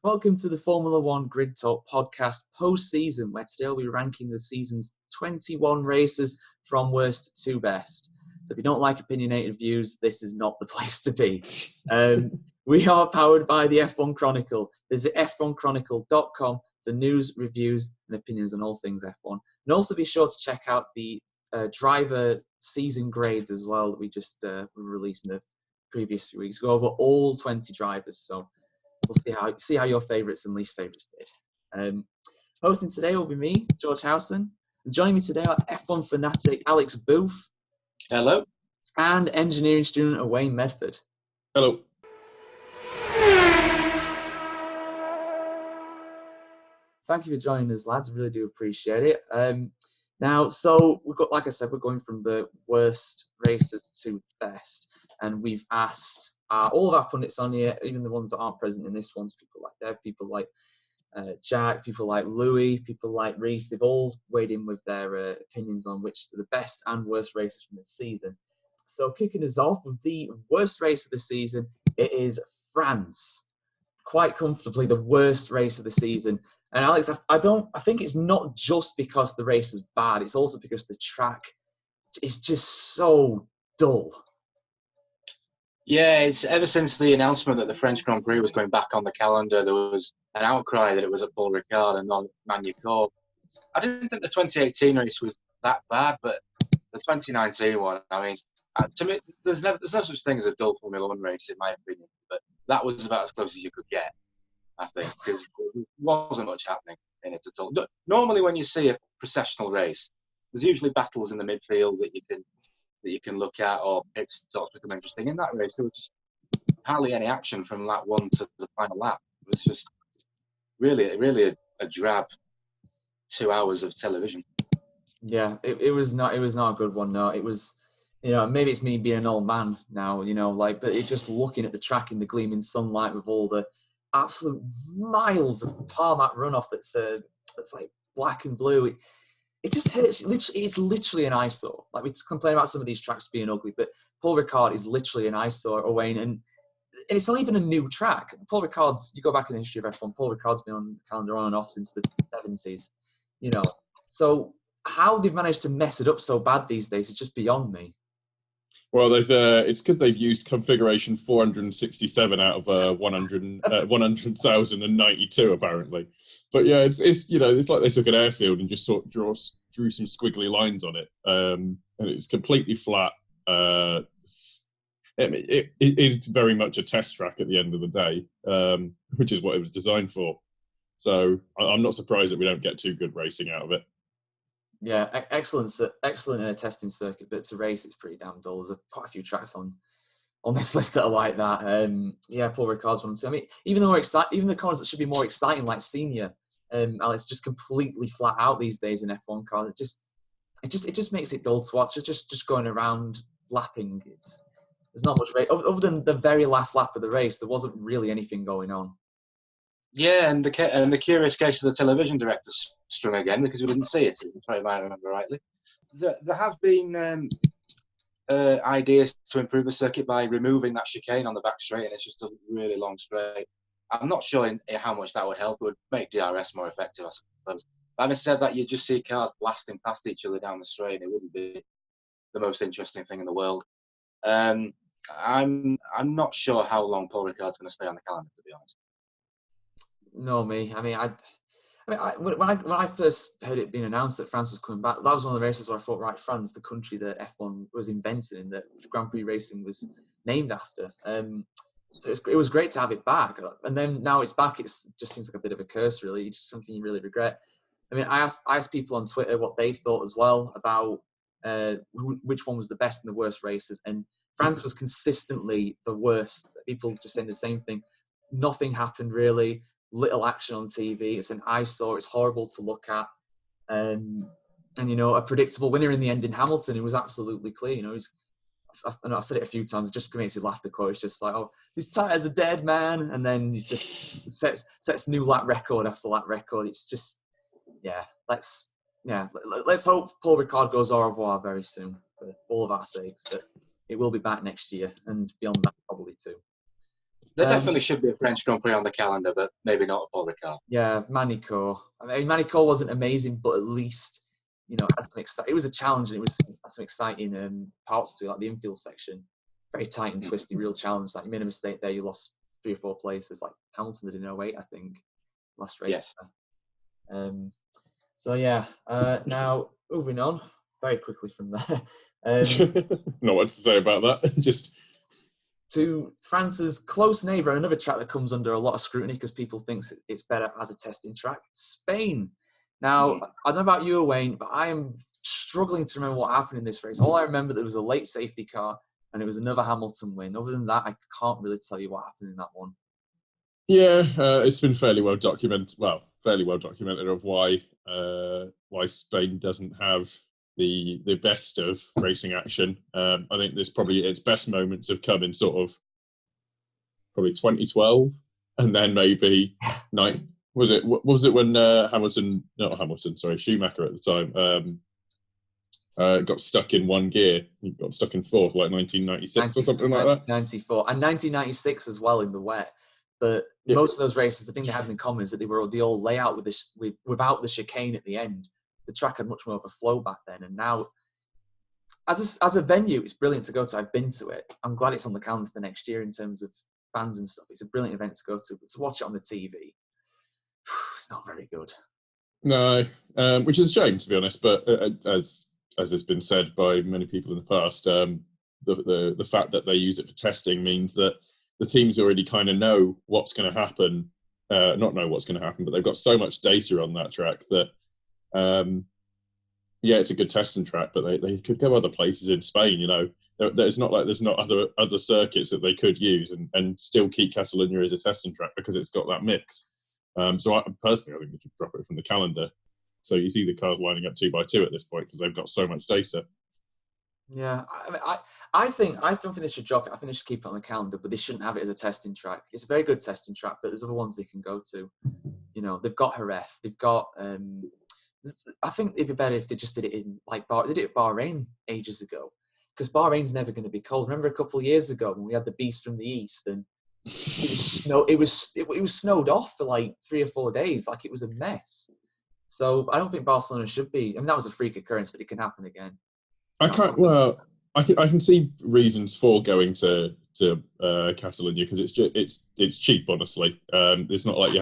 Welcome to the Formula One Grid Talk podcast post-season, where today we'll be ranking the season's 21 races from worst to best. So if you don't like opinionated views, this is not the place to be. We are powered by the F1 Chronicle. Visit f1chronicle.com for news, reviews, and opinions on all things F1. And also be sure to check out the driver season grades as well that we just released in the previous few weeks. Go over all 20 drivers, so we'll see how your favourites and least favourites did. Hosting today will be me, George Howson. And joining me today are F1 fanatic Alex Booth. Hello. And engineering student Wayne Medford. Hello. Thank you for joining us, lads. Really do appreciate it. Now, so we've got, like I said, we're going from the worst races to best, and we've asked all of our pundits on here, even the ones that aren't present in this one, people like Dev, people like Jack, people like Louis, people like Reese. They've all weighed in with their opinions on which are the best and worst races from this season. So, kicking us off with the worst race of the season, it is France. Quite comfortably, the worst race of the season. And Alex, I think it's not just because the race is bad. It's also because the track is just so dull. Yeah, it's ever since the announcement that the French Grand Prix was going back on the calendar, there was an outcry that it was at Paul Ricard and not Magny-Cours. I didn't think the 2018 race was that bad, but the 2019 one, I mean, to me, there's no such thing as a dull Formula One race, in my opinion. But that was about as close as you could get, I think, because there wasn't much happening in it at all. Normally, when you see a processional race, there's usually battles in the midfield that you can look at, or it starts to become interesting. In that race, there was hardly any action from lap one to the final lap. It was just really a drab 2 hours of television. Yeah, it was not a good one. No, it was, maybe it's me being an old man now, but it just looking at the track in the gleaming sunlight with all the absolute miles of tarmac runoff that's like black and blue. It just hurts. It's literally an eyesore. Like, we complain about some of these tracks being ugly, but Paul Ricard is literally an eyesore, Owain, and it's not even a new track. Paul Ricard's, you go back in the history of F1, Paul Ricard's been on the calendar on and off since the 70s, So how they've managed to mess it up so bad these days is just beyond me. Well, it's because they've used configuration 467 out of 100,092 apparently. But yeah, it's like they took an airfield and just sort of drew some squiggly lines on it, and it's completely flat. It is very much a test track at the end of the day, which is what it was designed for. So I'm not surprised that we don't get too good racing out of it. Yeah, excellent in a testing circuit, but to race, it's pretty damn dull. There's quite a few tracks on this list that are like that. Paul Ricard's one too. I mean, even the corners that should be more exciting, like Senior, Alex, just completely flat out these days in F1 cars. It just makes it dull to watch. It's just going around lapping. There's not much race other than the very last lap of the race. There wasn't really anything going on. Yeah, and the curious case of the television director strung again, because we didn't see it, if I remember rightly. There have been ideas to improve the circuit by removing that chicane on the back straight, and it's just a really long straight. I'm not sure how much that would help. It would make DRS more effective, I suppose. But having said that, you just see cars blasting past each other down the straight. It wouldn't be the most interesting thing in the world. I'm not sure how long Paul Ricard's going to stay on the calendar, to be honest. No, me. I mean, when I first heard it being announced that France was coming back, that was one of the races where I thought, right, France, the country that F1 was invented and that Grand Prix racing was named after. So it was great to have it back. And then now it's back, it just seems like a bit of a curse, really. It's just something you really regret. I mean, I asked people on Twitter what they thought as well about which one was the best and the worst races. And France was consistently the worst. People just saying the same thing. Nothing happened, really. Little action on TV. It's an eyesore. It's horrible to look at. And a predictable winner in the end in Hamilton. It was absolutely clear. I've said it a few times. It just makes you laugh. The quote. It's just like, oh, these tires are dead, man. And then he just sets new lap record after lap record. It's just, let's hope Paul Ricard goes au revoir very soon for all of our sakes. But it will be back next year and beyond that probably too. There definitely should be a French Grand Prix on the calendar, but maybe not a Paul Ricard. Yeah, Manicourt. I mean, Manicourt wasn't amazing, but at least, you know, had some it was a challenge, and had some exciting parts to it, like the infield section. Very tight and twisty, real challenge. Like, you made a mistake there, you lost 3 or 4 places. Like Hamilton did in 08, I think, last race. Yes. So yeah, now moving on very quickly from there. Not what to say about that. Just to France's close neighbour, another track that comes under a lot of scrutiny because people think it's better as a testing track, Spain. Now, I don't know about you, Wayne, but I am struggling to remember what happened in this race. All I remember, there was a late safety car and it was another Hamilton win. Other than that, I can't really tell you what happened in that one. Yeah, it's been fairly well documented. Well, fairly well documented of why Spain doesn't have the best of racing action. I think there's probably its best moments have come in sort of probably 2012, and then maybe was it when Schumacher at the time got stuck in one gear. He got stuck in fourth, like 1996 or something like that. 94 and 1996 as well in the wet. But most of those races, the thing they had in common is that they were the old layout without the chicane at the end. The track had much more of a flow back then, and now, as a venue, it's brilliant to go to. I've been to it. I'm glad it's on the calendar for next year in terms of fans and stuff. It's a brilliant event to go to, but to watch it on the TV, it's not very good. No, which is a shame, to be honest. But as has been said by many people in the past, the fact that they use it for testing means that the teams already kind of know what's going to happen. Not know what's going to happen, but they've got so much data on that track that, it's a good testing track, but they could go other places in Spain. You know, it's not like there's not other circuits that they could use and still keep Catalunya as a testing track because it's got that mix. So I think they should drop it from the calendar. So you see the cars lining up 2 by 2 at this point because they've got so much data. Yeah, I don't think they should drop it. I think they should keep it on the calendar, but they shouldn't have it as a testing track. It's a very good testing track, but there's other ones they can go to. You know, they've got Jerez, they've got. I think it'd be better if they just did it in they did it at Bahrain ages ago, because Bahrain's never going to be cold. Remember a couple of years ago when we had the beast from the east and it was snowed off for like 3 or 4 days, like it was a mess. So I don't think Barcelona should be. I mean, that was a freak occurrence, but it can happen again. I can see reasons for going to Catalonia because it's cheap, honestly. It's not like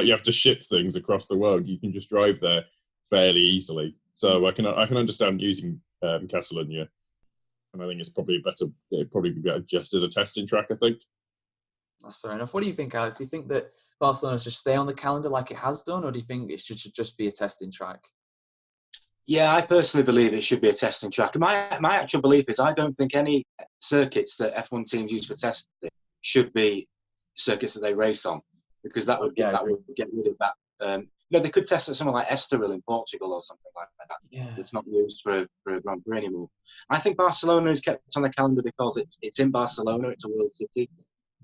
you have to ship things across the world. You can just drive there fairly easily. So I can understand using Catalonia, and I think it's probably it'd probably be better just as a testing track, I think. That's fair enough. What do you think, Alex? Do you think that Barcelona should stay on the calendar like it has done, or do you think it should just be a testing track? Yeah, I personally believe it should be a testing track. My actual belief is I don't think any circuits that F1 teams use for testing should be circuits that they race on, because that would get rid of that. They could test at somewhere like Estoril in Portugal or something like that. Yeah. It's not used for a Grand Prix anymore. I think Barcelona is kept on the calendar because it's in Barcelona. It's a world city.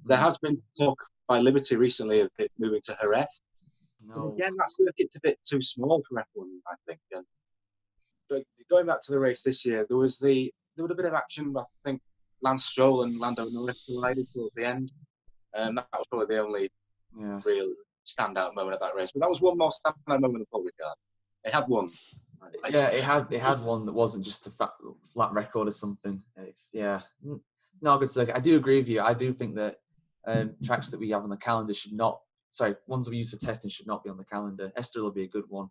There has been talk by Liberty recently of it moving to Jerez. No. And again, that circuit's a bit too small for F1, I think. But going back to the race this year, there was a bit of action. I think Lance Stroll and Lando Norris collided towards the end. That was probably the only real standout moment of that race. But that was one more standout moment of Paul Ricard. It had one. Yeah, it had one that wasn't just a flat record or something. It's not a good circuit. I do agree with you. I do think that tracks that we have on the calendar ones we use for testing should not be on the calendar. Estoril will be a good one.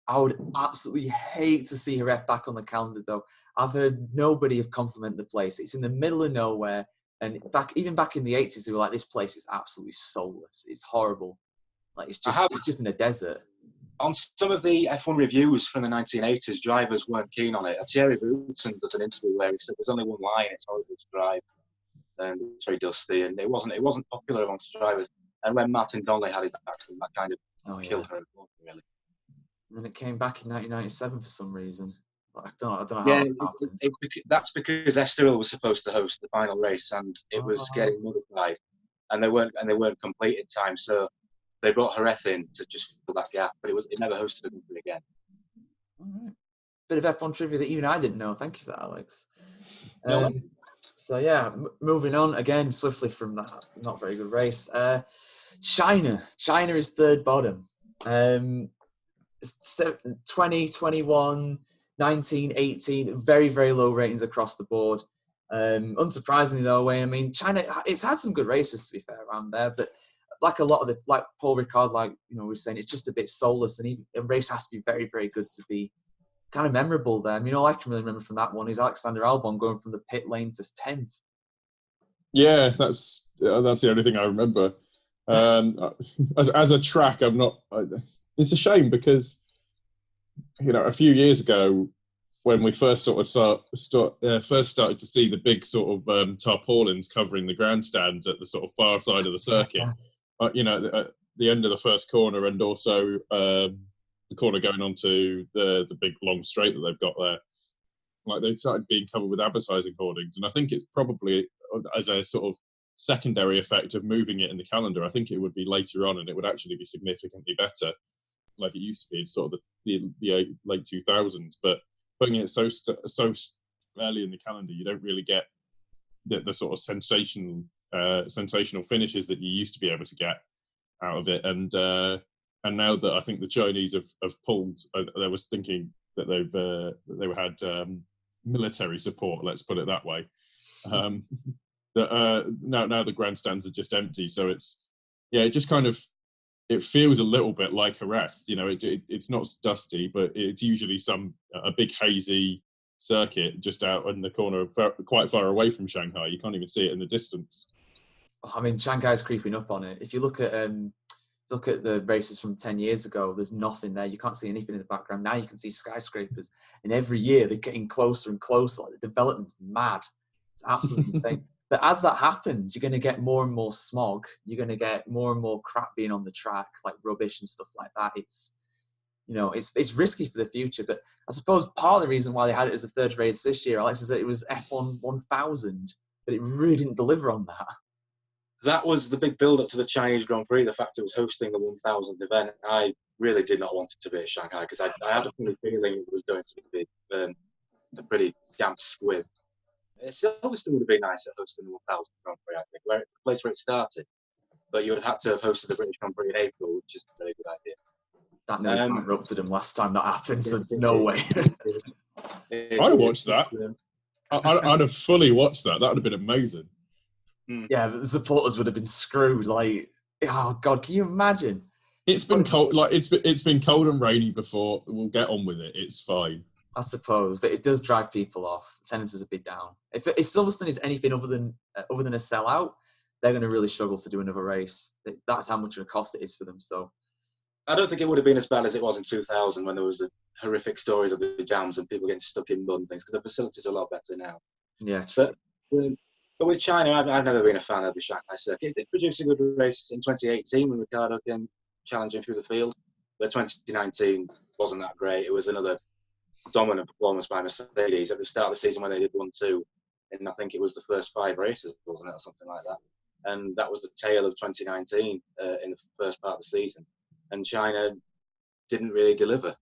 I would absolutely hate to see Jerez back on the calendar, though. I've heard nobody compliment the place. It's in the middle of nowhere, and even back in the 80s, they were like, "This place is absolutely soulless. It's horrible. Like it's just in a desert." On some of the F1 reviews from the 1980s, drivers weren't keen on it. Thierry Boutsen does an interview where he said, "There's only one line. It's horrible to drive, and it's very dusty, and it wasn't popular amongst drivers." And when Martin Donnelly had his accident, that kind of killed her, really. And then it came back in 1997 for some reason. I don't know how Yeah, it happened. That's because Estoril was supposed to host the final race, and it was getting modified, and they weren't complete in time. So they brought Jerez in to just fill that gap, but it never hosted a Grand Prix again. All right. Bit of F1 trivia that even I didn't know. Thank you for that, Alex. So yeah, moving on again swiftly from that not very good race. China is third bottom. 20, 21, 19, 18, very, very low ratings across the board. Unsurprisingly though, I mean, China, it's had some good races to be fair around there, but like a lot of like Paul Ricard, like, we're saying, it's just a bit soulless, and even a race has to be very, very good to be kind of memorable there. I mean, all I can really remember from that one is Alexander Albon going from the pit lane to 10th. Yeah, that's the only thing I remember. As a track, I'm not. It's a shame because, a few years ago, when we first first started to see the big sort of tarpaulins covering the grandstands at the sort of far side of the circuit, at the end of the first corner, and also the corner going onto the big long straight that they've got there, like they started being covered with advertising hoardings, and I think it's probably as a sort of secondary effect of moving it in the calendar. I think it would be later on, and it would actually be significantly better, like it used to be in sort of the late 2000s. But putting it so early in the calendar, you don't really get the sort of sensational finishes that you used to be able to get out of it. And now that I think the Chinese have pulled, I was thinking that they had military support, let's put it that way. Now the grandstands are just empty, so it just kind of, it feels a little bit like a rest. It's not dusty, but it's usually a big hazy circuit just out in the corner, quite far away from Shanghai. You can't even see it in the distance. I mean, Shanghai's creeping up on it. If you look at the races from 10 years ago, there's nothing there. You can't see anything in the background. Now you can see skyscrapers, and every year they're getting closer and closer. Like, the development's mad. It's absolutely insane. But as that happens, you're going to get more and more smog. You're going to get more and more crap being on the track, like rubbish and stuff like that. It's risky for the future. But I suppose part of the reason why they had it as a third race this year, Alex, is that it was F1 1000, but it really didn't deliver on that. That was the big build-up to the Chinese Grand Prix, the fact it was hosting the 1000th event. I really did not want it to be at Shanghai, because I had a funny feeling it was going to be a pretty damp squib. Silverstone would have been nice at hosting the 1000th Grand Prix, I think, the place where it started. But you would have had to have hosted the British Grand Prix in April, which is a very good idea. That nearly bankrupted them last time that happened, so no way. I'd have watched that. I'd have fully watched that. That would have been amazing. Yeah, but the supporters would have been screwed. Like, oh God, can you imagine? It's been cold. Like it's been cold and rainy before. We'll get on with it. It's fine, I suppose, but it does drive people off. Attendances are a bit down. If Silverstone is anything other than a sellout, they're going to really struggle to do another race. That's how much of a cost it is for them. So, I don't think it would have been as bad as it was in 2000 when there was the horrific stories of the jams and people getting stuck in mud and things, because the facilities are a lot better now. Yeah, true. But with China, I've never been a fan of the Shanghai circuit. It did produce a good race in 2018 when Ricciardo came challenging through the field. But 2019 wasn't that great. It was another dominant performance by Mercedes at the start of the season when they did 1-2. And I think it was the first 5 races, wasn't it, or something like that. And that was the tail of 2019 in the first part of the season. And China didn't really deliver.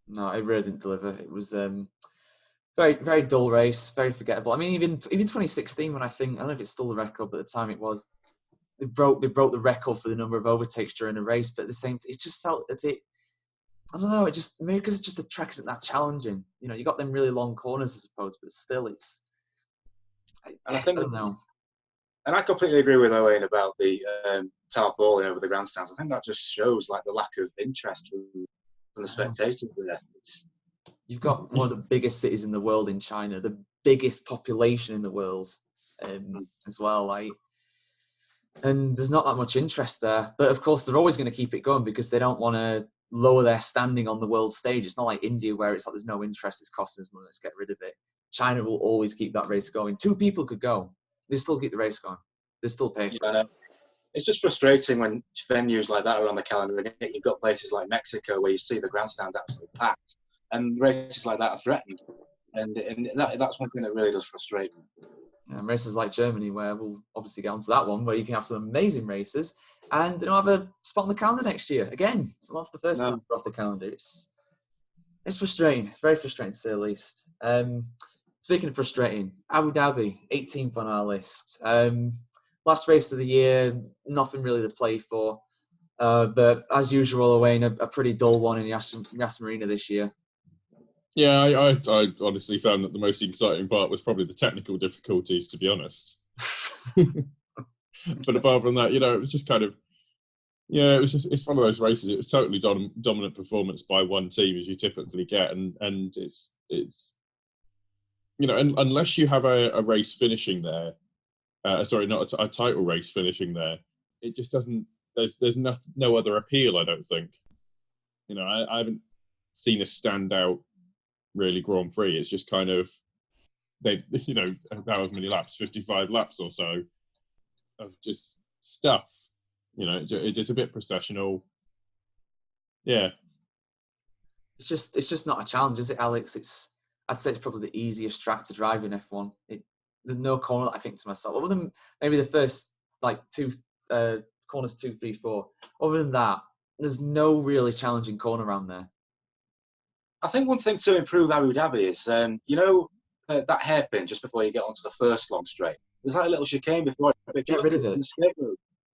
No, it really didn't deliver. It was very, very dull race, very forgettable. I mean, even 2016, when I don't know if it's still the record, but at the time it was, they broke the record for the number of overtakes during a race. But at the same time, it just felt a bit, I don't know, maybe because it's just the track isn't that challenging. You got them really long corners, I suppose, but still, I don't know. And I completely agree with Owen about the tarpaulin over the grandstands. I think that just shows like the lack of interest from the spectators there. You've got one of the biggest cities in the world in China, the biggest population in the world as well. And there's not that much interest there. But of course, they're always going to keep it going because they don't want to lower their standing on the world stage. It's not like India where it's like there's no interest, it's costing us money, let's get rid of it. China will always keep that race going. 2 people could go. They still keep the race going. They still pay for it. It's just frustrating when venues like that are on the calendar, and you've got places like Mexico where you see the grandstands absolutely packed, and races like that are threatened. And that's one thing that really does frustrate me. And races like Germany, where we'll obviously get onto that one, where you can have some amazing races, and they don't have a spot on the calendar next year. Again, it's not the first time off the calendar. It's frustrating. It's very frustrating to say the least. Speaking of frustrating, Abu Dhabi, 18th on our list. Last race of the year, nothing really to play for. But as usual, away in a pretty dull one in Yas Marina this year. Yeah, I honestly found that the most exciting part was probably the technical difficulties, to be honest. But apart from that, it was just kind of, it's one of those races. It was totally dominant performance by one team, as you typically get, and it's unless you have a race finishing there, sorry, not a title race finishing there, it just doesn't. There's no other appeal, I don't think. I haven't seen a standout really Grand Prix. It's just kind of however many laps, 55 laps or so of just stuff. It's a bit processional. Yeah. It's just not a challenge, is it, Alex? I'd say it's probably the easiest track to drive in F1. There's no corner that I think to myself, other than maybe the first two corners 2, 3, 4. Other than that, there's no really challenging corner around there. I think one thing to improve Abu Dhabi is, that hairpin just before you get onto the first long straight. There's like a little chicane before it. Get rid of it.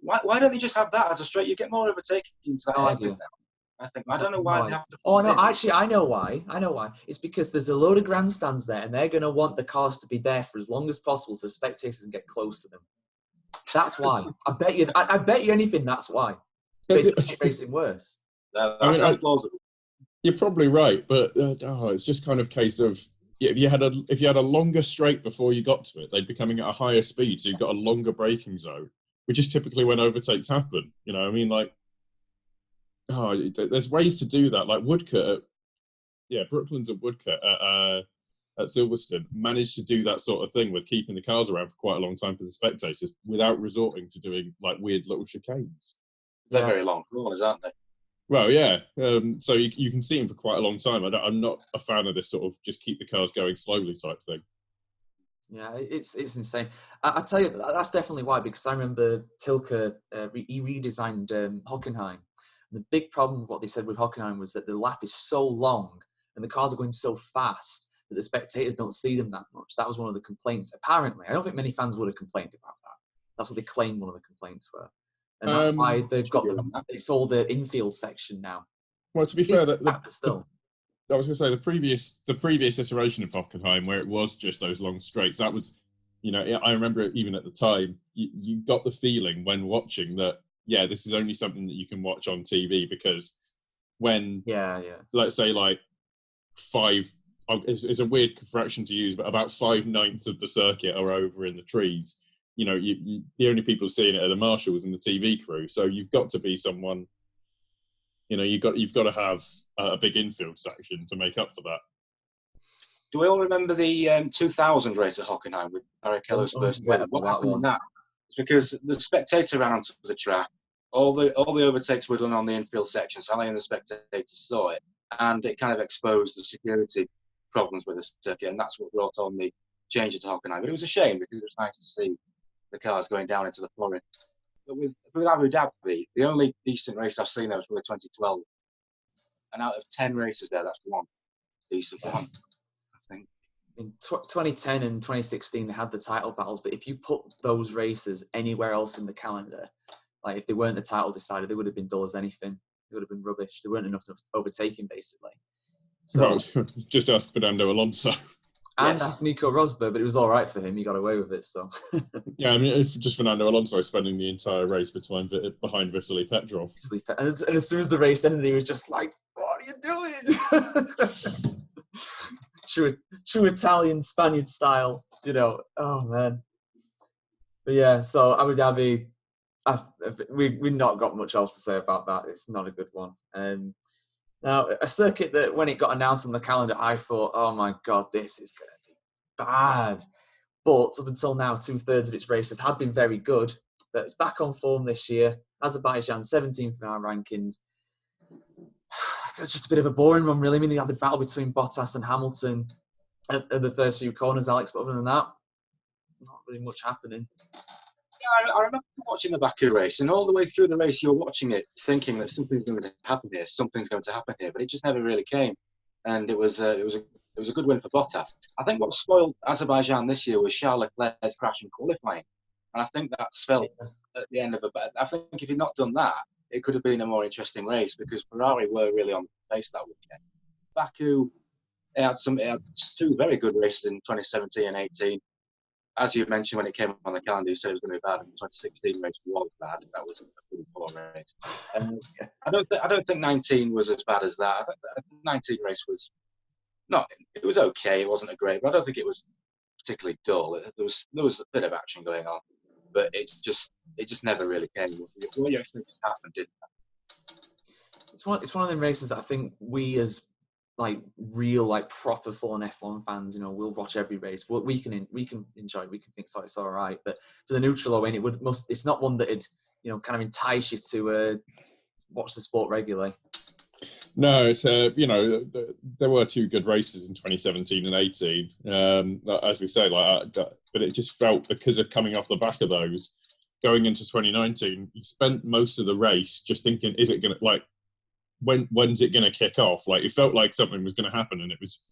Why don't they just have that as a straight? You get more overtaking into that hairpin now. I don't know why they have to. Oh no, actually, I know why. It's because there's a load of grandstands there, and they're going to want the cars to be there for as long as possible, so spectators can get close to them. That's why. I bet you anything. That's why. It's racing worse. You're probably right, but it's just kind of case of if you had a longer straight before you got to it, they'd be coming at a higher speed, so you've got a longer braking zone, which is typically when overtakes happen. There's ways to do that. Like Woodcote, Brooklands and Woodcote at Silverstone managed to do that sort of thing with keeping the cars around for quite a long time for the spectators without resorting to doing weird little chicanes. They're very long corners, aren't they? Well, yeah. So you can see them for quite a long time. I'm not a fan of this sort of just keep the cars going slowly type thing. Yeah, it's insane. I tell you, that's definitely why, because I remember Tilke, he redesigned Hockenheim. And the big problem with what they said with Hockenheim was that the lap is so long and the cars are going so fast that the spectators don't see them that much. That was one of the complaints, apparently. I don't think many fans would have complained about that. That's what they claimed one of the complaints were. And that's why they've got it's all the infield section now. Well, to be fair, still. I was going to say the previous iteration of Hockenheim, where it was just those long straights, that was, I remember it even at the time, you got the feeling when watching that, this is only something that you can watch on TV, because when, let's say it's a weird fraction to use, but about 5/9 of the circuit are over in the trees. The only people seeing it are the marshals and the TV crew. So you've got to be someone, you've got to have a big infield section to make up for that. Do we all remember the 2000 race at Hockenheim with Barrichello's first win? What happened in that? It's because the spectator ran onto the track. All the overtakes were done on the infield section, so only the spectators saw it, and it kind of exposed the security problems with the circuit, and that's what brought on the change to Hockenheim. But it was a shame, because it was nice to see the cars going down into the flooring. But with Abu Dhabi, the only decent race I've seen there was probably 2012. And out of 10 races there, that's one decent one, I think. In 2010 and 2016, they had the title battles, but if you put those races anywhere else in the calendar, if they weren't the title decided, they would have been dull as anything. They would have been rubbish. There weren't enough overtaking, basically. So, just ask Fernando Alonso. And that's Nico Rosberg, but it was all right for him. He got away with it. So yeah, I mean, if just Fernando Alonso spending the entire race behind Vitaly Petrov. And as soon as the race ended, he was just like, "What are you doing?" true Italian Spaniard style, Oh man. But yeah, so Abu Dhabi, we've not got much else to say about that. It's not a good one. Now, a circuit that when it got announced on the calendar, I thought, oh my God, this is going to be bad. But up until now, 2/3 of its races have been very good. But it's back on form this year. Azerbaijan, 17th in our rankings. It's just a bit of a boring one, really. I mean, they had the battle between Bottas and Hamilton at the first few corners, Alex. But other than that, not really much happening. Yeah, I remember watching the Baku race, and all the way through the race, you're watching it thinking that something's going to happen here, but it just never really came. and it was a good win for Bottas. I think what spoiled Azerbaijan this year was Charles Leclerc's crash in qualifying, and I think that's felt at the end of it. But I think if he'd not done that, it could have been a more interesting race because Ferrari were really on the pace that weekend. Baku, it had two very good races in 2017 and 18. As you mentioned, when it came on the calendar, you said it was going to be bad. And the 2016 race was bad. That was a pretty poor race. I don't think 19 was as bad as that. I think the 19 race was not. It was okay. It wasn't a great, but I don't think it was particularly dull. There was a bit of action going on, but it just never really came. What you expected to happen didn't. It's one of them races that I think we as like real like proper full-on F1 fans, you know, we'll watch every race. We can enjoy. We can think, sorry, it's all right. But for the neutral, I mean, it's not one that you know kind of entice you to watch the sport regularly. No, it's you know, there were two good races in 2017 and 18. As we say, but it just felt because of coming off the back of those, going into 2019, you spent most of the race just thinking, is it going to when's it going to kick off? Like, it felt like something was going to happen, and it was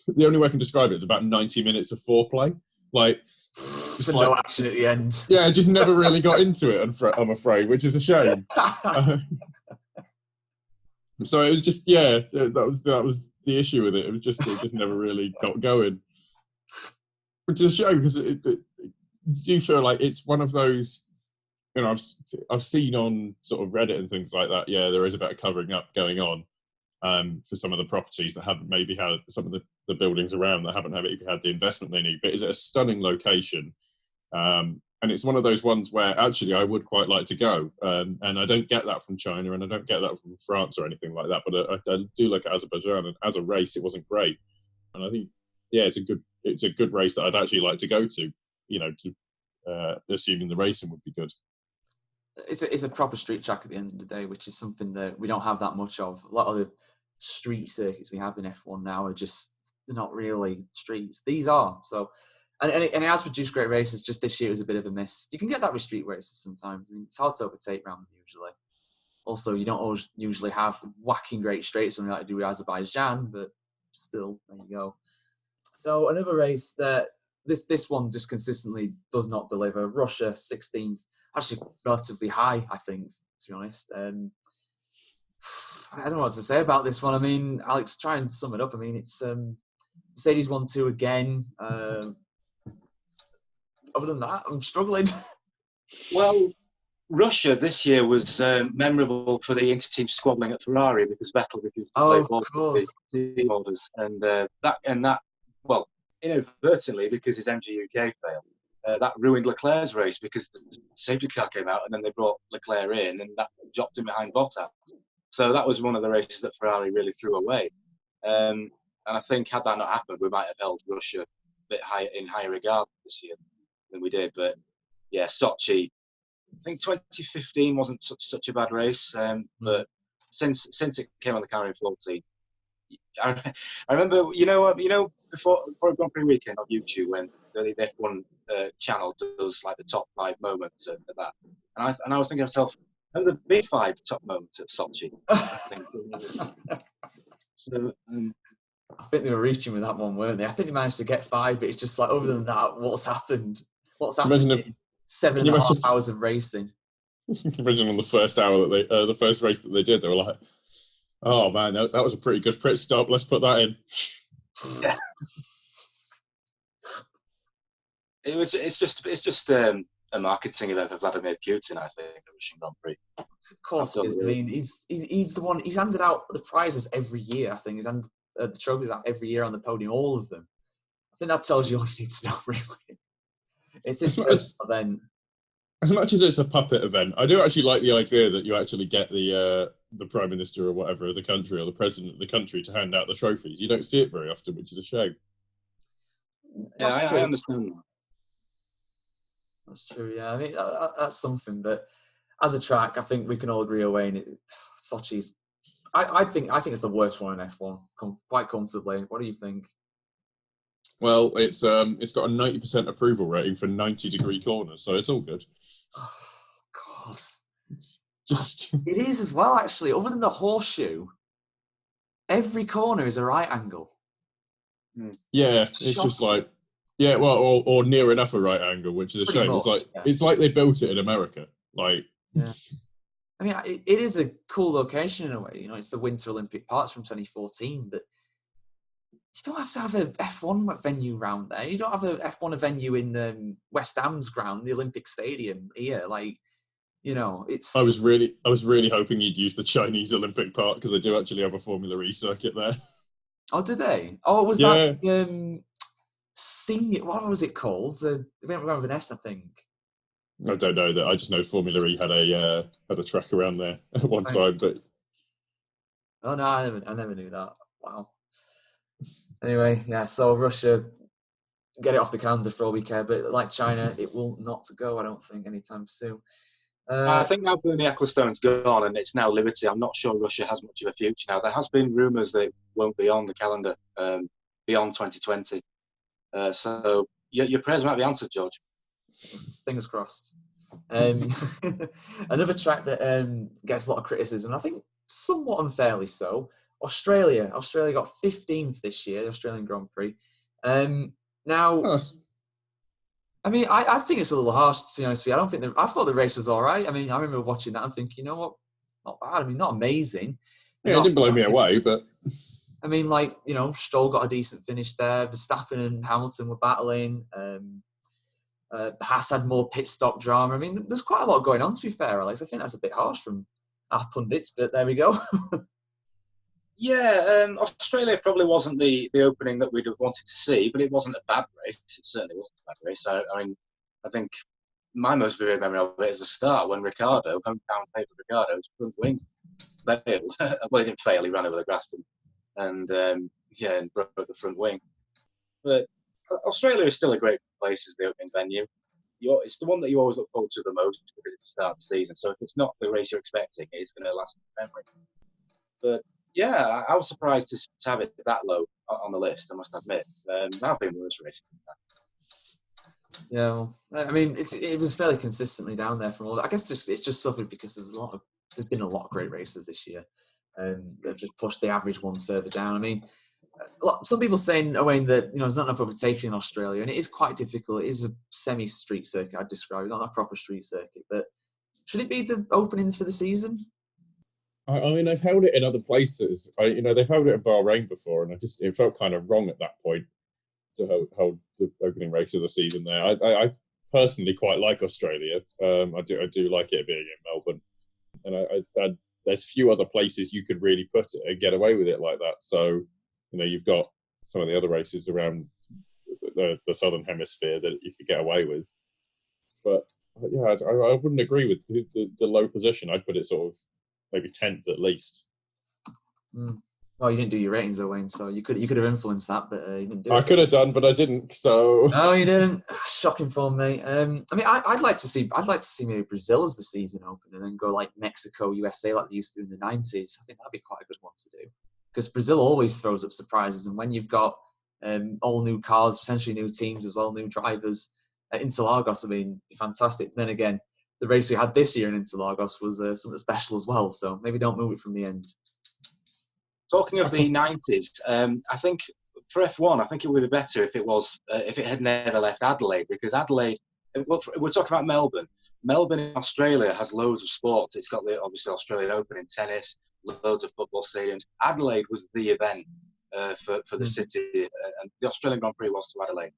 the only way I can describe it is about 90 minutes of foreplay. Like, just no action at the end. Yeah, just never really got into it, I'm afraid, which is a shame. So it was just, yeah, that was the issue with it. It just never really got going, which is a shame because it do feel like it's one of those. You know, I've seen on sort of Reddit and things like that. Yeah, there is a bit of covering up going on for some of the properties that haven't maybe had some of the buildings around that haven't maybe had the investment they need. But it's a stunning location, and it's one of those ones where actually I would quite like to go. And I don't get that from China, and I don't get that from France or anything like that. But I do look at Azerbaijan, and as a race, it wasn't great. And I think, yeah, it's a good race that I'd actually like to go to. You know, assuming the racing would be good. It's a proper street track at the end of the day, which is something that we don't have that much of. A lot of the street circuits we have in F1 now are just, they're not really streets. These are. So, and it has produced great races. Just this year was a bit of a miss. You can get that with street races sometimes. I mean, it's hard to overtake around them usually. Also, you don't always usually have whacking great straights, something like you do with Azerbaijan, but still, there you go. So another race that this one just consistently does not deliver. Russia, 16th. Actually, relatively high, I think, to be honest. I don't know what to say about this one. I mean, Alex, try and sum it up. I mean, it's Mercedes 1-2 again. Other than that, I'm struggling. Well, Russia this year was memorable for the inter-team squabbling at Ferrari because Vettel refused to play ball with the team orders, and that well, inadvertently because his MGUK failed. That ruined Leclerc's race because the safety car came out and then they brought Leclerc in and that dropped him behind Bottas. So that was one of the races that Ferrari really threw away. And I think had that not happened, we might have held Russia a bit in higher regard this year than we did. But yeah, Sochi, I think 2015 wasn't such a bad race. But since it came on the calendar in 14, I remember, before Grand Prix weekend on YouTube when the F1 channel does like the top 5 moments of that, and I was thinking to myself, oh, the big 5 top moments at Sochi. So I think they were reaching with that one, weren't they? I think they managed to get 5, but it's just like, other than that, what's happened? What's happened? In 7.5 hours of racing. Imagine on the first hour that the first race that they did, they were like, "Oh man, that was a pretty good pit stop. Let's put that in." Yeah. It's just a marketing event for Vladimir Putin, I think, the Russian Grand Prix. Of course, it is. I mean, he's the one. He's handed out the prizes every year. I think he's handed the trophies out every year on the podium, all of them. I think that tells you all you need to know, really. It's his first event. As much as it's a puppet event, I do actually like the idea that you actually get the prime minister or whatever of the country or the president of the country to hand out the trophies. You don't see it very often, which is a shame. Yeah, I understand that. That's true. Yeah, I mean that's something. But as a track, I think we can all agree away. Sochi's. I think it's the worst one in F1, quite comfortably. What do you think? Well, it's got a 90% approval rating for 90-degree corners, so it's all good. Oh, God. Just it is as well, actually. Other than the horseshoe, every corner is a right angle. Yeah, it's just like, yeah, well, or near enough a right angle, which is a Pretty shame. much, It's like they built it in America. Like, yeah. I mean, it is a cool location in a way. You know, it's the Winter Olympic Parks from 2014, but you don't have to have a F1 venue round there. You don't have a F1 venue in West Ham's ground, the Olympic Stadium here. Like, you know, it's. I was really hoping you'd use the Chinese Olympic Park because they do actually have a Formula E circuit there. Oh, did they? Oh, it was Yeah. that senior. What was it called? It went with an S, I think. I don't know that. I just know Formula E had a track around there at one time, but. Oh no, I never knew that. Wow. Anyway, yeah. So Russia, get it off the calendar for all we care. But like China, it will not go. I don't think anytime soon. I think now Bernie Ecclestone's gone and it's now Liberty. I'm not sure Russia has much of a future now. There has been rumours that it won't be on the calendar beyond 2020. So your prayers might be answered, George. Fingers crossed. Another track that gets a lot of criticism, I think somewhat unfairly so. Australia got 15th this year, the Australian Grand Prix. Now, I mean, I think it's a little harsh, to be honest with you. I thought the race was all right. I mean, I remember watching that and thinking, you know what, not bad. I mean, not amazing. Yeah, it didn't blow me away, but. I mean, like, you know, Stroll got a decent finish there. Verstappen and Hamilton were battling. Haas had more pit stop drama. I mean, there's quite a lot going on, to be fair, Alex. I think that's a bit harsh from our pundits, but there we go. Yeah, Australia probably wasn't the opening that we'd have wanted to see, but it wasn't a bad race. It certainly wasn't a bad race. I mean, I think my most vivid memory of it is the start when Ricciardo, hometown favourite Ricciardo's front wing failed. Well, he didn't fail, he ran over the grass and broke the front wing. But Australia is still a great place as the opening venue. It's the one that you always look forward to the most because it's the start of the season. So if it's not the race you're expecting, it's going to last in memory. But yeah, I was surprised to have it that low on the list, I must admit. I've been worse racing than that. Yeah, well, I mean, it was fairly consistently down there from all. I guess it's just suffered because there's been a lot of great races this year, they've just pushed the average ones further down. I mean, some people saying, Owain, that there's not enough overtaking in Australia, and it is quite difficult. It is a semi-street circuit, I'd describe it, not a proper street circuit. But should it be the opening for the season? I mean, they've held it in other places. They've held it in Bahrain before, and it felt kind of wrong at that point to hold the opening race of the season there. I personally quite like Australia. I do like it being in Melbourne, and there's few other places you could really put it and get away with it like that. So, you've got some of the other races around the southern hemisphere that you could get away with. But yeah, I wouldn't agree with the low position. I'd put it sort of maybe 10th at least. Well, you didn't do your ratings, Owain, so you could have influenced that, but you didn't do it. I could have done, but I didn't. So no, you didn't. Shocking form, mate. I mean, I'd like to see maybe Brazil as the season open, and then go like Mexico, USA, like they used to do in the 90s. I think that'd be quite a good one to do, because Brazil always throws up surprises, and when you've got all new cars, potentially new teams as well, new drivers at Interlagos, I mean, fantastic. But then again, the race we had this year in Interlagos was something special as well. So maybe don't move it from the end. Talking of the 90s, I think for F1, I think it would be better if it had never left Adelaide, because Adelaide, we're talking about Melbourne. Melbourne in Australia has loads of sports. It's got the obviously Australian Open in tennis, loads of football stadiums. Adelaide was the event for the city, and the Australian Grand Prix was to Adelaide.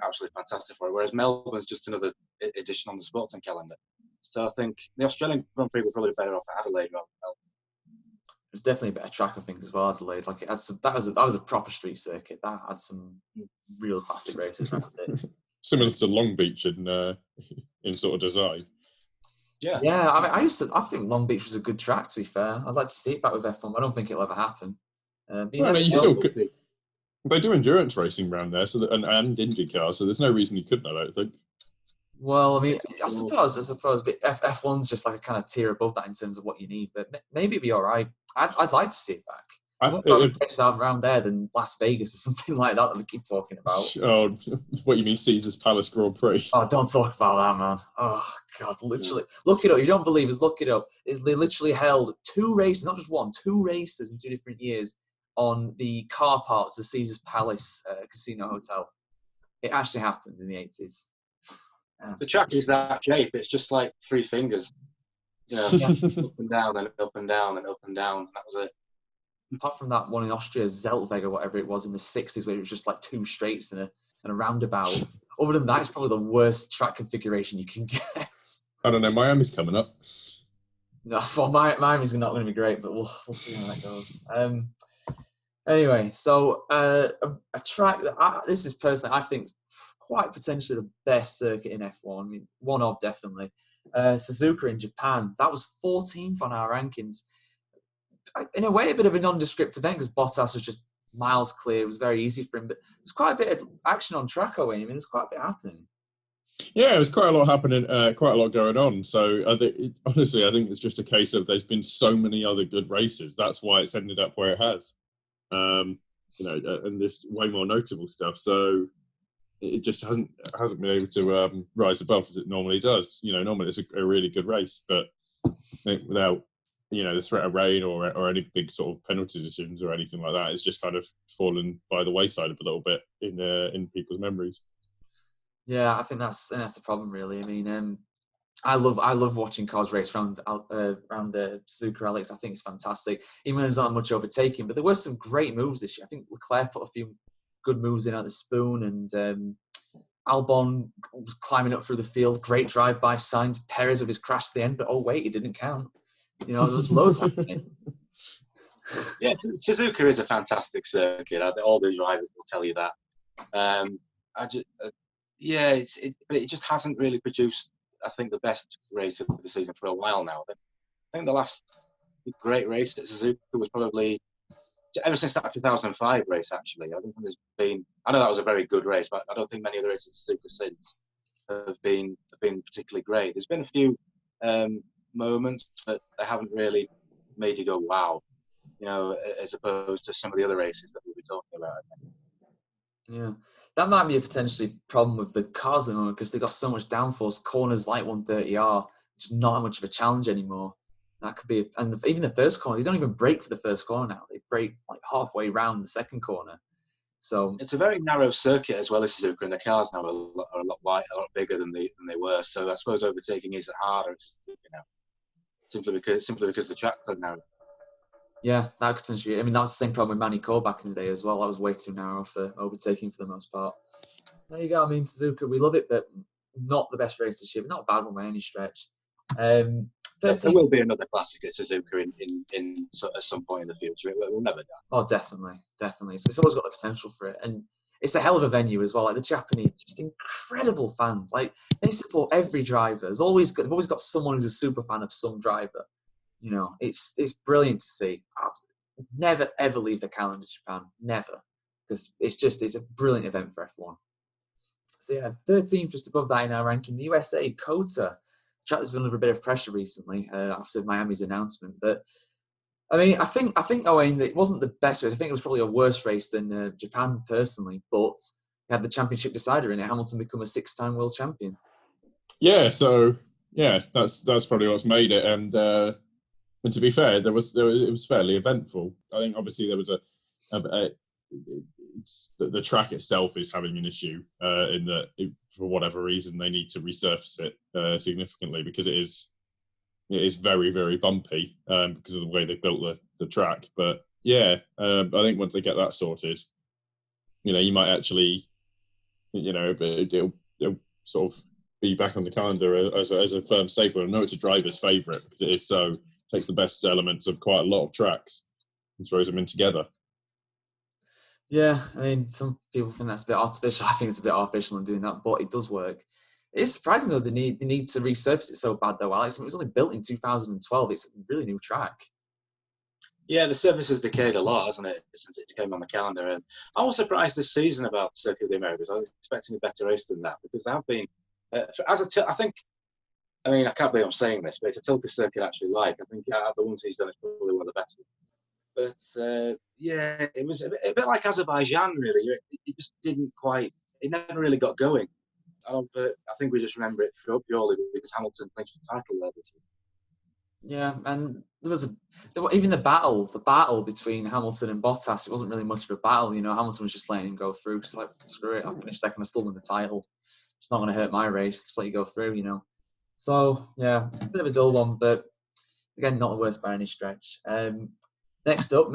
Absolutely fantastic for it. Whereas Melbourne's just another edition on the sporting calendar. So I think the Australian Grand Prix would probably be better off at Adelaide rather than Melbourne. It was definitely a better track, I think, as well, Adelaide. Like that was a proper street circuit. That had some real classic races around it. Similar to Long Beach in sort of design. Yeah. Yeah, I mean, I think Long Beach was a good track. To be fair, I'd like to see it back with F1. I don't think it'll ever happen. They do endurance racing around there, and IndyCar, so there's no reason you couldn't. I don't think. Well, I mean, I suppose, but F1's just like a kind of tier above that in terms of what you need. But maybe it'd be all right. I'd like to see it back. I'd rather race out around there than Las Vegas or something like that we keep talking about. Oh, what you mean, Caesar's Palace Grand Prix? Oh, don't talk about that, man. Oh, God, literally. Look it up. If you don't believe us, look it up. They literally held 2 races, not just one, 2 races in 2 different years on the car parts of Caesar's Palace Casino Hotel. It actually happened in the 80s. The track is that shape. It's just like three fingers. Up and down and up and down and up and down. That was it. Apart from that one in Austria, Zeltweg or whatever it was in the 60s, where it was just like two straights and a roundabout. Other than that, it's probably the worst track configuration you can get. I don't know. Miami's coming up. No, well, Miami's not going to be great, but we'll see how that goes. Anyway, so a track that this is personally, I think, quite potentially the best circuit in F1. I mean, one of definitely. Suzuka in Japan. That was 14th on our rankings. In a way, a bit of a nondescript event because Bottas was just miles clear. It was very easy for him, but there's quite a bit of action on track, Owen. I mean, there's quite a bit happening. Yeah, there's quite a lot happening, quite a lot going on. So honestly, I think it's just a case of there's been so many other good races. That's why it's ended up where it has. And there's way more notable stuff. So it just hasn't been able to rise above as it normally does. Normally it's a really good race, but without the threat of rain or any big sort of penalty decisions or anything like that, it's just kind of fallen by the wayside a little bit in people's memories. Yeah, I think that's the problem, really. I mean, I love watching cars race around Suzuka Alex. I think it's fantastic. Even though there's not much overtaking, but there were some great moves this year. I think Leclerc put a few good moves in at the spoon, and Albon was climbing up through the field. Great drive by Sainz. Perez with his crash at the end, but oh wait, it didn't count. There's loads happening. Yeah, Suzuka is a fantastic circuit. All the drivers will tell you that. But it just hasn't really produced, I think, the best race of the season for a while now. I think the last great race at Suzuka was probably ever since that 2005 race. Actually, I don't think there's been. I know that was a very good race, but I don't think many of the races at Suzuka since have been particularly great. There's been a few moments, but they haven't really made you go wow, as opposed to some of the other races that we'll be talking about, I think. Yeah, that might be a potentially problem with the cars at the moment because they've got so much downforce. Corners like 130R, just not that much of a challenge anymore. That could be, even the first corner, they don't even brake for the first corner now. They brake like halfway round the second corner. So it's a very narrow circuit as well as Suzuka, and the cars now are a lot wide, a lot bigger than they were. So I suppose overtaking is harder at Suzuka now, simply because the track's so narrow. Yeah, that could potentially. I mean, that was the same problem with Manny Core back in the day as well. That was way too narrow for overtaking for the most part. There you go. I mean, Suzuka, we love it, but not the best race this year, but not a bad one by any stretch. There will be another classic at Suzuka at some point in the future. It will never die. Oh, definitely. It's always got the potential for it, and it's a hell of a venue as well. Like the Japanese, just incredible fans. Like they support every driver. They've always got someone who's a super fan of some driver. It's brilliant to see. Never ever leave the calendar, Japan. Never, because it's a brilliant event for F1. So yeah, 13th just above that in our ranking. The USA, COTA. Track has been under a bit of pressure recently after Miami's announcement, but I mean, I think Owen, that it wasn't the best race. I think it was probably a worse race than Japan personally, but we had the championship decider in it. Hamilton become a 6-time world champion. Yeah, so yeah, that's probably what's made it. And to be fair, it was fairly eventful. I think obviously there was the track itself is having an issue in that for whatever reason they need to resurface it significantly because it is very, very bumpy because of the way they built the track. But yeah, I think once they get that sorted, you might actually, it'll sort of be back on the calendar as a firm staple. I know it's a driver's favourite because it is so takes the best elements of quite a lot of tracks and throws them in together. Yeah, I mean, some people think that's a bit artificial. I think it's a bit artificial in doing that, but it does work. It's surprising though they need to resurface it so bad though, Alex. It was only built in 2012. It's a really new track. Yeah, the surface has decayed a lot, hasn't it, since it came on the calendar? And I was surprised this season about Circuit of the Americas. I was expecting a better race than that because there have been, I can't believe I'm saying this, but it's a Tilke circuit I actually like. I think out of the ones he's done, it's probably one of the better. But yeah, it was a bit like Azerbaijan, really. It just didn't quite. It never really got going. But I think we just remember it purely because Hamilton clinched the title there this year. Yeah, and even the battle between Hamilton and Bottas. It wasn't really much of a battle, you know. Hamilton was just letting him go through, just like screw it. I'll finish second. I still win the title. It's not going to hurt my race. Just let you go through, you know. So yeah, a bit of a dull one, but again, not the worst by any stretch. Next up,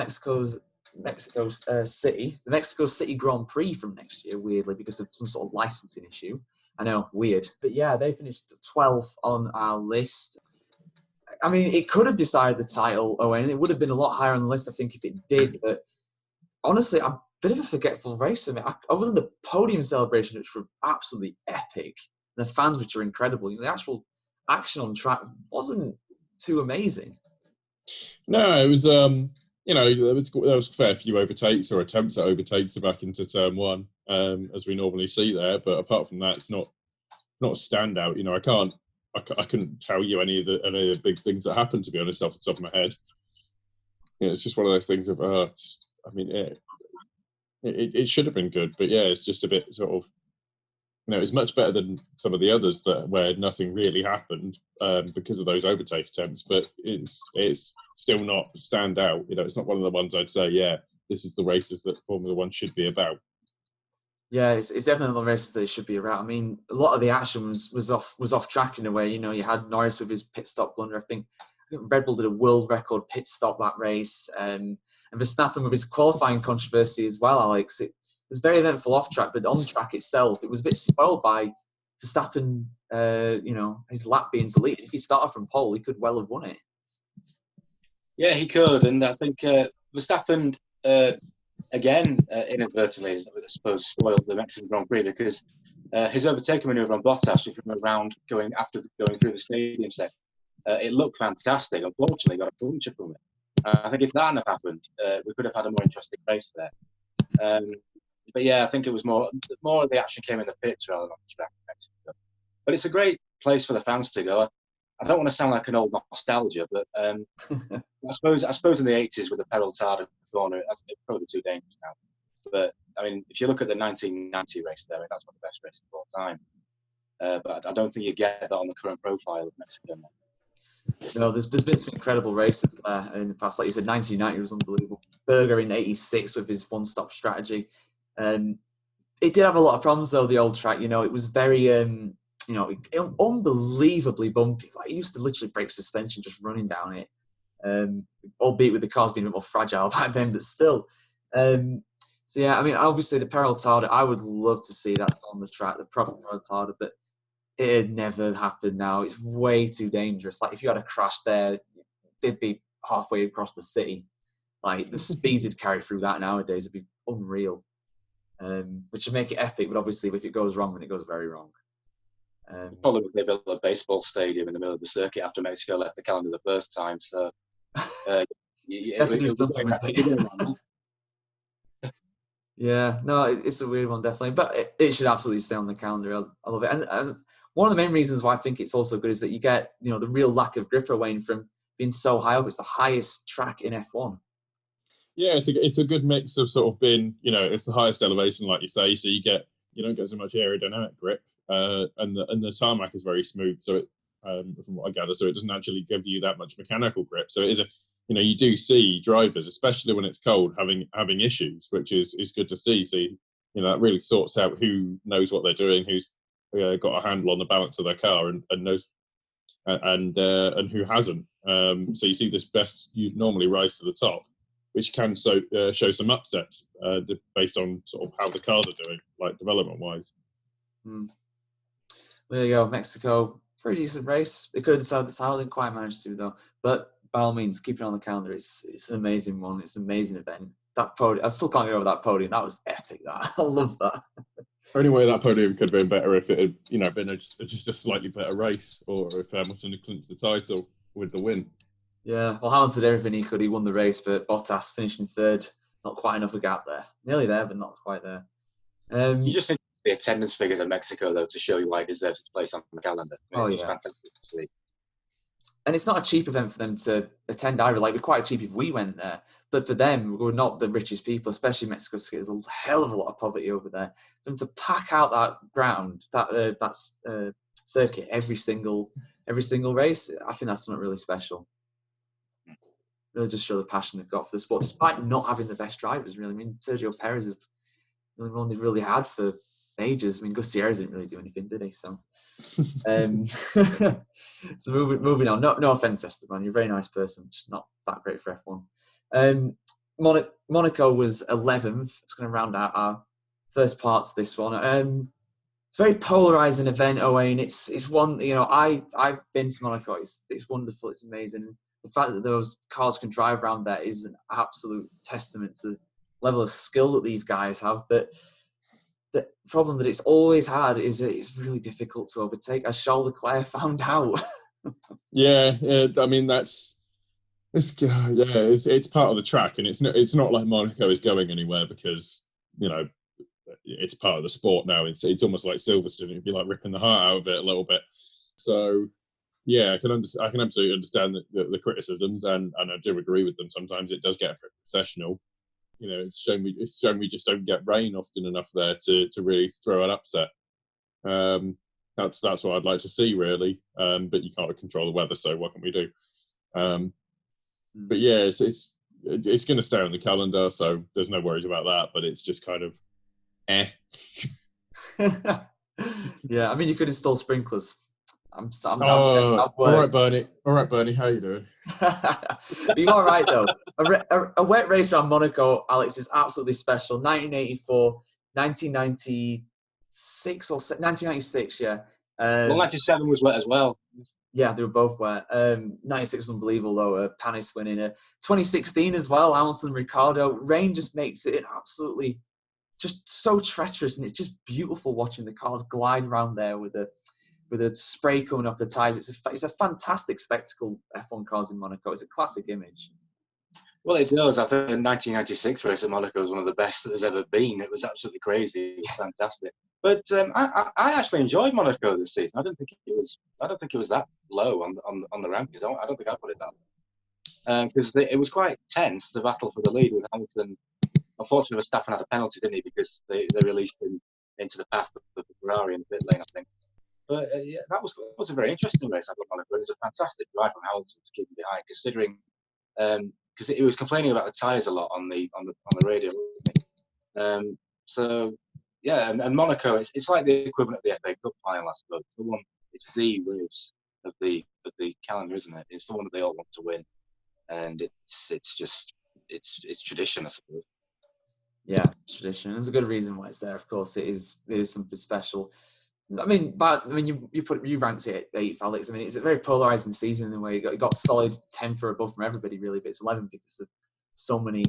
City, the Mexico City Grand Prix from next year, weirdly, because of some sort of licensing issue. I know, weird. But yeah, they finished 12th on our list. I mean, it could have decided the title, Owen. It would have been a lot higher on the list, I think, if it did. But honestly, a bit of a forgetful race for me. Other than the podium celebration, which were absolutely epic, and the fans, which are incredible, you know, the actual action on track wasn't too amazing. No, it was you know, there was a fair few overtakes or attempts at overtakes back into turn one, as we normally see there. But apart from that, it's not a standout. You know, I couldn't tell you any of the big things that happened, to be honest, off the top of my head. You know, it's just one of those things of, I mean, it should have been good, but yeah, it's just a bit sort of, you know, it's much better than some of the others where nothing really happened because of those overtake attempts. But it's still not stand out. You know, it's not one of the ones I'd say, yeah, this is the races that Formula One should be about. Yeah, it's definitely the races that it should be around. I mean, a lot of the action was off track in a way. You know, you had Norris with his pit stop blunder. I think Red Bull did a world record pit stop that race, and Verstappen with his qualifying controversy as well, Alex. It was very eventful off track, but on track itself, it was a bit spoiled by Verstappen. You know, his lap being deleted. If he started from pole, he could well have won it. Yeah, he could, and I think Verstappen again inadvertently, I suppose, spoiled the Mexican Grand Prix because his overtaking maneuver on Bottas from around going through the stadium set. It looked fantastic. Unfortunately, got a puncture from it. I think if that hadn't happened, we could have had a more interesting race there. But yeah, I think it was more of the action came in the pits rather than on the track in Mexico. But it's a great place for the fans to go. I don't want to sound like an old nostalgia, but I suppose in the 80s with the Peraltada corner, it's probably too dangerous now. But I mean, if you look at the 1990 race there, I mean, that's one of the best races of all time. But I don't think you get that on the current profile of Mexico now. No, there's been some incredible races there in the past. Like you said, 1990 was unbelievable. Berger in '86 with his one-stop strategy. It did have a lot of problems though. The old track, you know, it was very, you know, unbelievably bumpy. Like it used to literally break suspension just running down it. Albeit with the cars being a bit more fragile back then, but still. So yeah, I mean, obviously the Peraltada, I would love to see that on the track, the proper Peraltada, but it'd never happen now. It's way too dangerous. Like if you had a crash there, it'd be halfway across the city. Like the speed it'd carry through that nowadays would be unreal. Which would make it epic, but obviously if it goes wrong, then it goes very wrong. Probably they built a baseball stadium in the middle of the circuit after Mexico left the calendar the first time. So Yeah, no, it's a weird one, definitely, but it should absolutely stay on the calendar. I love it, and one of the main reasons why I think it's also good is that you get, you know, the real lack of grip away from being so high up. It's the highest track in F1. Yeah, it's a good mix of sort of being, you know, it's the highest elevation, like you say, so you don't get so much aerodynamic grip, and the tarmac is very smooth, so it, from what I gather, so it doesn't actually give you that much mechanical grip. So it is you know, you do see drivers, especially when it's cold, having issues, which is good to see. So you know, that really sorts out who knows what they're doing, who's got a handle on the balance of their car, and knows, and who hasn't. So you see this best you normally rise to the top, which can show some upsets based on sort of how the cars are doing, like development-wise. There you go, Mexico, pretty decent race. They could have decided the title, didn't quite manage to though. But by all means, keep it on the calendar. It's an amazing one. It's an amazing event. That podium, I still can't get over that podium. That was epic. That I love that. Anyway, that podium could have been better if it had, you know, been just a slightly better race, or if Hamilton had clinched the title with the win. Yeah, well, Hamilton did everything he could. He won the race, but Bottas finishing third. Not quite enough a gap there. Nearly there, but not quite there. You just think the attendance figures in Mexico, though, to show you why it deserves its place on the calendar. I mean, it's just fantastic to see. And it's not a cheap event for them to attend either. Like, we're quite cheap if we went there. But for them, we're not the richest people, especially Mexico City. There's a hell of a lot of poverty over there. For them to pack out that ground, that circuit every single race, I think that's something really special. really just show the passion they've got for the sport, despite not having the best drivers. Really, I mean, Sergio Perez is the only one they've really had for ages. I mean, Gutierrez didn't really do anything, did he? So, so moving on. No offense, Esteban, you're a very nice person, just not that great for F1. Monaco was 11th. It's going to round out our first parts of this one. Very polarizing event, Owain. It's one, you know, I've been to Monaco. It's wonderful. It's amazing. The fact that those cars can drive around there is an absolute testament to the level of skill that these guys have. But the problem that it's always had is that it's really difficult to overtake, as Charles Leclerc found out. Yeah. I mean, it's part of the track, and it's not like Monaco is going anywhere because, you know, it's part of the sport now. It's almost like Silverstone. It'd be like ripping the heart out of it a little bit. So yeah, I can absolutely understand the criticisms, and I do agree with them. Sometimes it does get a bit processional. You know, it's shown we just don't get rain often enough there to really throw an upset. That's what I'd like to see, really. But you can't control the weather, so what can we do? But yeah, it's going to stay on the calendar, so there's no worries about that. But it's just kind of, Yeah, I mean, you could install sprinklers. all right, Bernie. How you doing? You're all right though. A wet race around Monaco, Alex, is absolutely special. 1984, 1996 or 1996, yeah. Well, 97 was wet as well. Yeah, they were both wet. 96 was unbelievable though. Panis winning it. 2016 as well. Howson and Ricciardo. Rain just makes it absolutely just so treacherous, and it's just beautiful watching the cars glide around there with a spray coming off the tyres. It's a fantastic spectacle. F1 cars in Monaco. It's a classic image. Well, it does. I think the 1996 race at Monaco was one of the best that there's ever been. It was absolutely crazy. It was fantastic. But I actually enjoyed Monaco this season. I don't think it was that low on the rankings. I don't think I put it that low. Because it was quite tense, the battle for the lead with Hamilton. Unfortunately, Verstappen had a penalty, didn't he? Because they released him into the path of the Ferrari in the pit lane, I think. But yeah, that was a very interesting race. I thought Monaco. It was a fantastic drive from Hamilton to keep him behind, considering because he was complaining about the tyres a lot on the radio. So yeah, and Monaco, it's like the equivalent of the FA Cup final, I suppose. It's the race of the calendar, isn't it? It's the one that they all want to win, and it's tradition, I suppose. Yeah, tradition. There's a good reason why it's there. Of course, it is something special. I mean, you ranked it at 8th, Alex. I mean, it's a very polarizing season in the way it got solid 10th or above from everybody, really, but it's 11th because of so many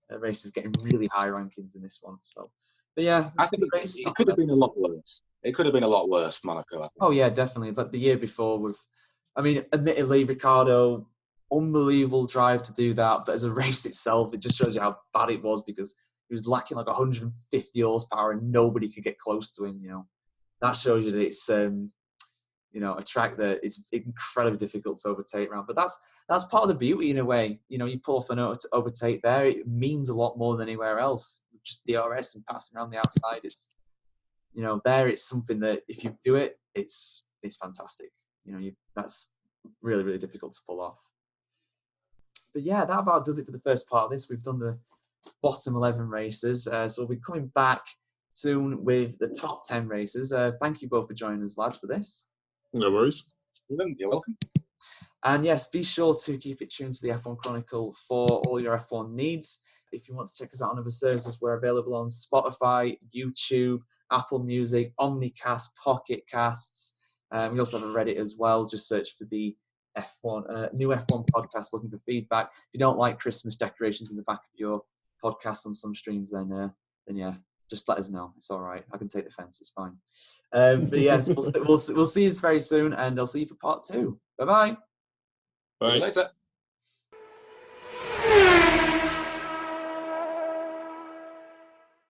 races getting really high rankings in this one. So, but yeah, I think it could have been a lot worse. It could have been a lot worse, Monaco. I think. Oh yeah, definitely. Like the year before, admittedly, Ricciardo, unbelievable drive to do that, but as a race itself, it just shows you how bad it was because he was lacking like 150 horsepower and nobody could get close to him. You know. That shows you that it's a track that is incredibly difficult to overtake around. But that's part of the beauty in a way. You know, you pull off an overtake there, it means a lot more than anywhere else. Just DRS and passing around the outside is, you know, there it's something that if you do it, it's fantastic. You know, that's really, really difficult to pull off. But yeah, that about does it for the first part of this. We've done the bottom 11 races. So we'll be coming back soon with the top 10 races. Thank you both for joining us, lads, for this. No worries. You're welcome. And yes, be sure to keep it tuned to the F1 Chronicle for all your F1 needs. If you want to check us out on other services, we're available on Spotify, YouTube, Apple Music, Omnicast, Pocket Casts. We also have a Reddit as well. Just search for the F1 new F1 podcast looking for feedback. If you don't like Christmas decorations in the back of your podcast on some streams, then yeah, just let us know. It's all right. I can take the fence. It's fine. But yes, we'll see you very soon, and I'll see you for part 2. Bye-bye. Bye. See you later.